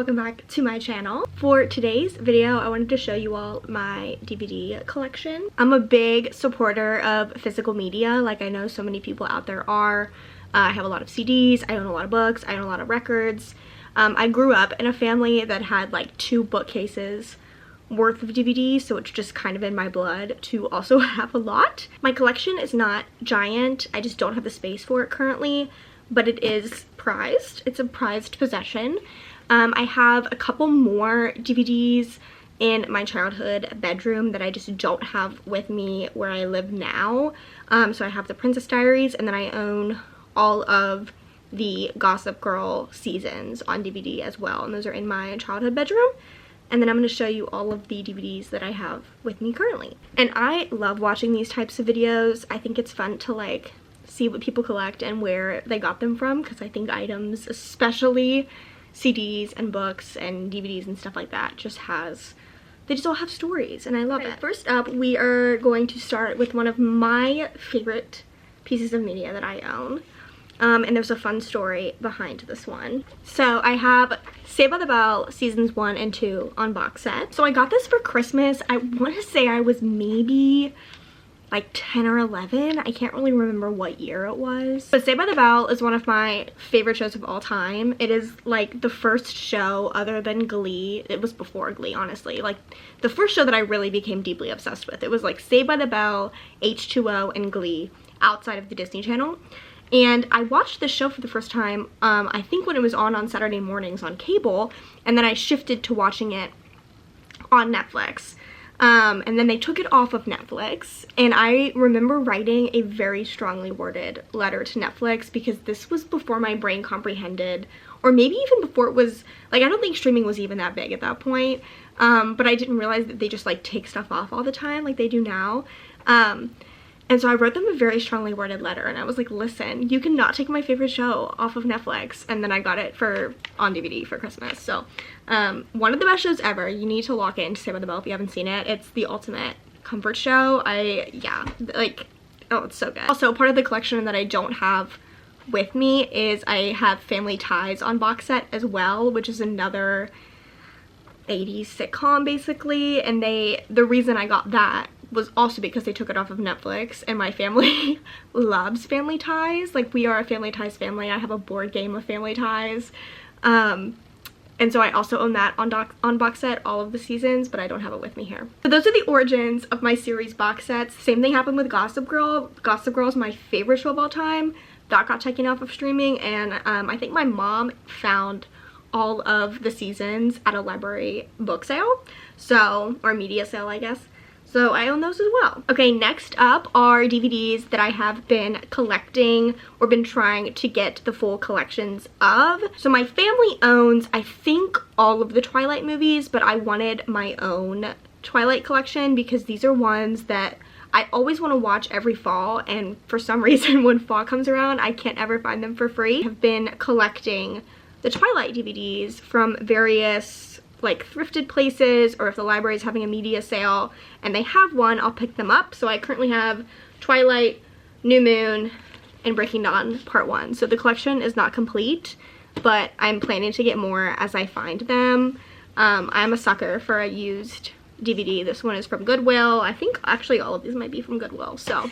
welcome back to my channel. For today's video, I wanted to show you all my DVD collection. I'm a big supporter of physical media, like I know so many people out there are. I have a lot of CDs, I own a lot of books, I own a lot of records. I grew up in a family that had like 2 bookcases worth of DVDs, so it's just kind of in my blood to also have a lot. My collection is not giant, I just don't have the space for it currently, but it is prized. It's a prized possession. I have a couple more DVDs in my childhood bedroom that I just don't have with me where I live now. So I have the Princess Diaries, and then I own all of the Gossip Girl seasons on DVD as well, and those are in my childhood bedroom. And then I'm going to show you all of the DVDs that I have with me currently. And I love watching these types of videos. I think it's fun to like see what people collect and where they got them from, because I think items, especially CDs and books and DVDs and stuff like that, they just all have stories, and I love it. First up, we are going to start with one of my favorite pieces of media that I own. And there's a fun story behind this one. So I have Saved by the Bell seasons 1 and 2 on box set. So I got this for Christmas. I want to say I was maybe like 10 or 11. I can't really remember what year it was. But Saved by the Bell is one of my favorite shows of all time. It is like the first show other than Glee. It was before Glee, honestly. Like the first show that I really became deeply obsessed with. It was like Saved by the Bell, H2O, and Glee outside of the Disney Channel. And I watched this show for the first time, I think when it was on Saturday mornings on cable, and then I shifted to watching it on Netflix. And then they took it off of Netflix, and I remember writing a very strongly worded letter to Netflix because this was before my brain comprehended, or maybe even before it was, like, I don't think streaming was even that big at that point, but I didn't realize that they just like take stuff off all the time like they do now. And so I wrote them a very strongly worded letter, and I was like, listen, you cannot take my favorite show off of Netflix. And then I got it on DVD for Christmas. So one of the best shows ever. You need to lock in to Saved by the Bell if you haven't seen it. It's the ultimate comfort show. Yeah, like, oh, it's so good. Also, part of the collection that I don't have with me is I have Family Ties on box set as well, which is another 80s sitcom basically. And the reason I got that was also because they took it off of Netflix, and my family loves Family Ties. Like, we are a Family Ties family. I have a board game of Family Ties. And so I also own that on box set, all of the seasons, but I don't have it with me here. So those are the origins of my series box sets. Same thing happened with Gossip Girl. Gossip Girl is my favorite show of all time. That got taken off of streaming, and I think my mom found all of the seasons at a library book sale, or media sale, I guess. So I own those as well. Okay, next up are DVDs that I have been collecting or been trying to get the full collections of. So my family owns, I think, all of the Twilight movies, but I wanted my own Twilight collection because these are ones that I always want to watch every fall, and for some reason when fall comes around, I can't ever find them for free. I've been collecting the Twilight DVDs from various like thrifted places, or if the library is having a media sale and they have one, I'll pick them up. So I currently have Twilight, New Moon, and Breaking Dawn Part 1. So the collection is not complete, but I'm planning to get more as I find them. I'm a sucker for a used DVD. This one is from Goodwill. I think actually all of these might be from Goodwill, so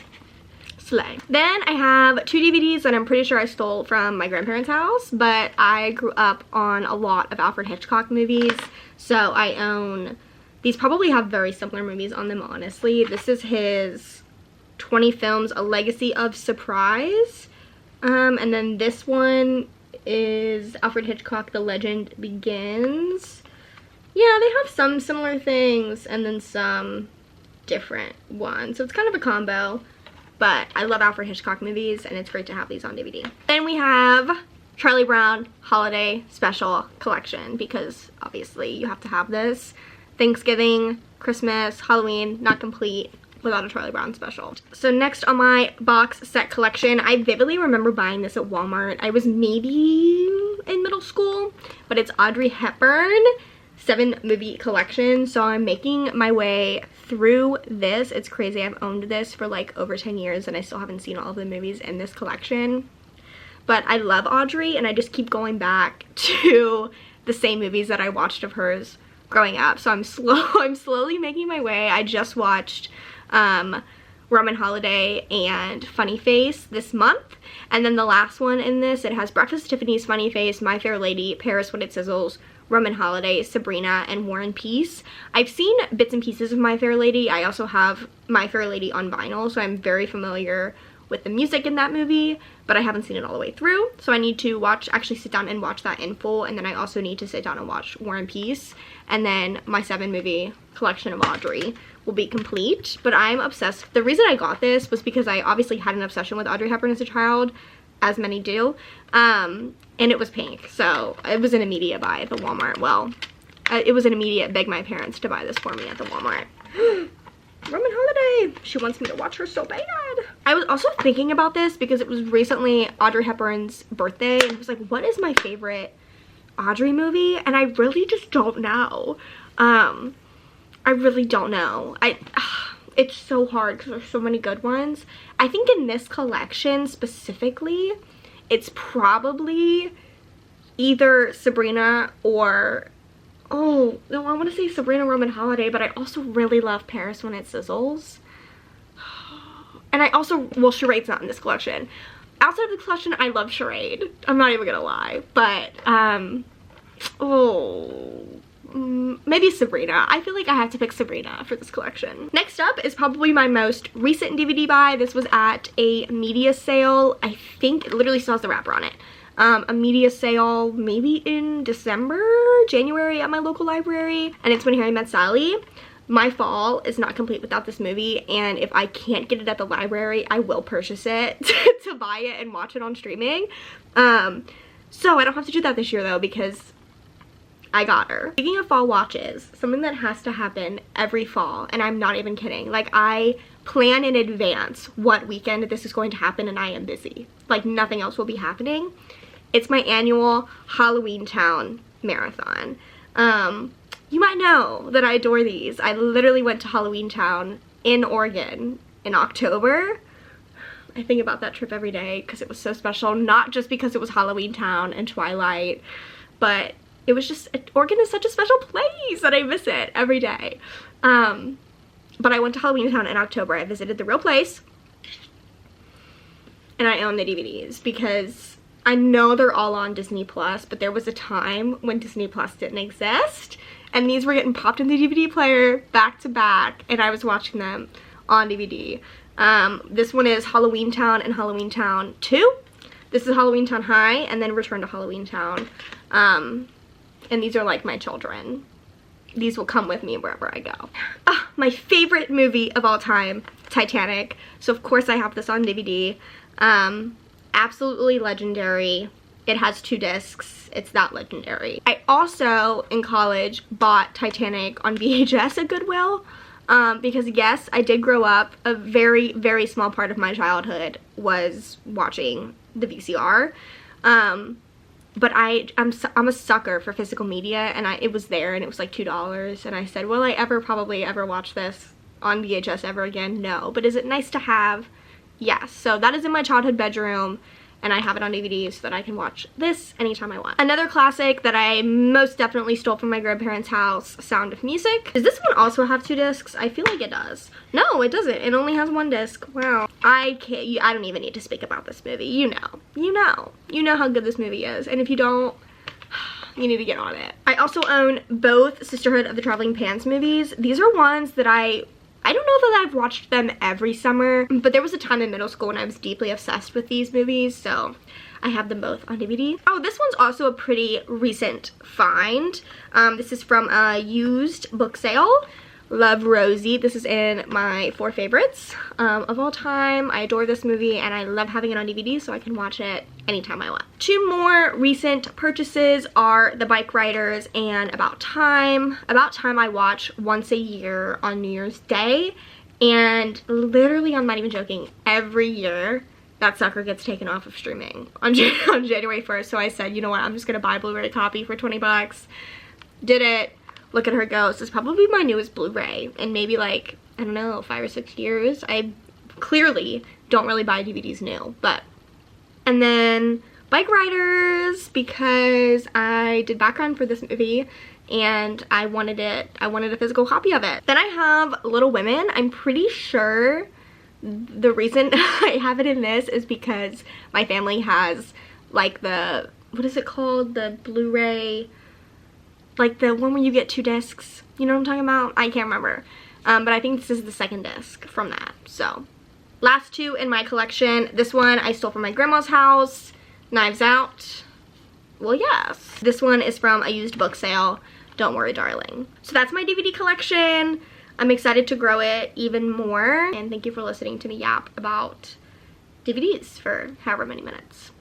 slay. Then I have 2 DVDs that I'm pretty sure I stole from my grandparents' house, but I grew up on a lot of Alfred Hitchcock movies, so I own, these probably have very similar movies on them, honestly. This is his 20 films, A Legacy of Surprise, and then this one is Alfred Hitchcock, The Legend Begins. Yeah, they have some similar things and then some different ones, so it's kind of a combo. But I love Alfred Hitchcock movies, and it's great to have these on DVD. Then we have Charlie Brown Holiday Special Collection, because obviously you have to have this. Thanksgiving, Christmas, Halloween, not complete without a Charlie Brown special. So next on my box set collection, I vividly remember buying this at Walmart. I was maybe in middle school, but it's Audrey Hepburn 7 movie collection. So I'm making my way through this. It's crazy. I've owned this for like over 10 years and I still haven't seen all of the movies in this collection. But I love Audrey, and I just keep going back to the same movies that I watched of hers growing up. So I'm slowly making my way. I just watched Roman Holiday and Funny Face this month, and then the last one in this, it has Breakfast at Tiffany's, Funny Face, My Fair Lady, Paris When It Sizzles, Roman Holiday, Sabrina, and War and Peace. I've seen bits and pieces of My Fair Lady. I also have My Fair Lady on vinyl, so I'm very familiar with the music in that movie, but I haven't seen it all the way through. So I need to actually sit down and watch that in full, and then I also need to sit down and watch War and Peace, and then my 7-movie collection of Audrey will be complete. But I'm obsessed. The reason I got this was because I obviously had an obsession with Audrey Hepburn as a child, as many do, and it was pink, so it was an immediate buy at the Walmart. Well, it was an immediate beg my parents to buy this for me at the Walmart. Roman Holiday, she wants me to watch her so bad. I was also thinking about this because it was recently Audrey Hepburn's birthday, and I was like, what is my favorite Audrey movie? And I really just don't know. I really don't know. It's so hard because there's so many good ones. I think in this collection specifically, it's probably either Sabrina or, oh, no, I want to say Sabrina Roman Holiday, but I also really love Paris When It Sizzles. And I also, well, Charade's not in this collection. Outside of the collection, I love Charade. I'm not even gonna lie. But, maybe Sabrina. I feel like I have to pick Sabrina for this collection. Next up is probably my most recent DVD buy. This was at a media sale. I think it literally still has the wrapper on it. A media sale maybe in December, January at my local library, and it's When Harry Met Sally. My fall is not complete without this movie, and if I can't get it at the library, I will purchase it to buy it and watch it on streaming. So I don't have to do that this year though, because I got her. Speaking of fall watches, something that has to happen every fall, and I'm not even kidding, like I plan in advance what weekend this is going to happen and I am busy. Like nothing else will be happening. It's my annual Halloween Town marathon. You might know that I adore these. I literally went to Halloween Town in Oregon in October. I think about that trip every day because it was so special. Not just because it was Halloween Town and Twilight, but it was just, Oregon is such a special place that I miss it every day. But I went to Halloween Town in October. I visited the real place, and I own the DVDs because I know they're all on Disney Plus, but there was a time when Disney Plus didn't exist, and these were getting popped in the DVD player back to back, and I was watching them on DVD. This one is Halloween Town and Halloween Town 2. This is Halloween Town High, and then Return to Halloween Town. And these are like my children. These will come with me wherever I go. My favorite movie of all time, Titanic. So of course I have this on DVD. Absolutely legendary. It has 2 discs. It's that legendary. I also, in college, bought Titanic on VHS at Goodwill. Because yes, I did grow up. A very, very small part of my childhood was watching the VCR. But I'm a sucker for physical media, and it was there, and it was like $2, and I said, will I probably ever watch this on VHS ever again? No. But is it nice to have? Yes. So that is in my childhood bedroom, and I have it on DVD so that I can watch this anytime I want. Another classic that I most definitely stole from my grandparents' house, Sound of Music. Does this one also have 2 discs? I feel like it does. No, it doesn't. It only has 1 disc. Wow. I don't even need to speak about this movie. You know how good this movie is, and if you don't, you need to get on it. I also own both Sisterhood of the Traveling Pants movies. These are ones that I don't know that I've watched them every summer, but there was a time in middle school when I was deeply obsessed with these movies, so I have them both on DVD. Oh, this one's also a pretty recent find. This is from a used book sale. Love, Rosie. This is in my 4 favorites of all time. I adore this movie, and I love having it on DVD so I can watch it anytime I want. 2 more recent purchases are The Bike Riders and About Time. About Time I watch once a year on New Year's Day, and literally, I'm not even joking, every year that sucker gets taken off of streaming on January 1st. So I said, you know what, I'm just gonna buy a Blu-ray copy for 20 bucks. Did it. Look at her go. This is probably my newest Blu-ray in maybe like, I don't know, 5 or 6 years. I clearly don't really buy DVDs new, but. And then Bike Riders because I did background for this movie and I wanted a physical copy of it. Then I have Little Women. I'm pretty sure the reason I have it in this is because my family has like the, what is it called? The Blu-ray, like the one where you get 2 discs. You know what I'm talking about? I can't remember. But I think this is the 2nd disc from that. So, last 2 in my collection. This one I stole from my grandma's house. Knives Out. Well, yes. This one is from a used book sale. Don't Worry, Darling. So that's my DVD collection. I'm excited to grow it even more. And thank you for listening to me yap about DVDs for however many minutes.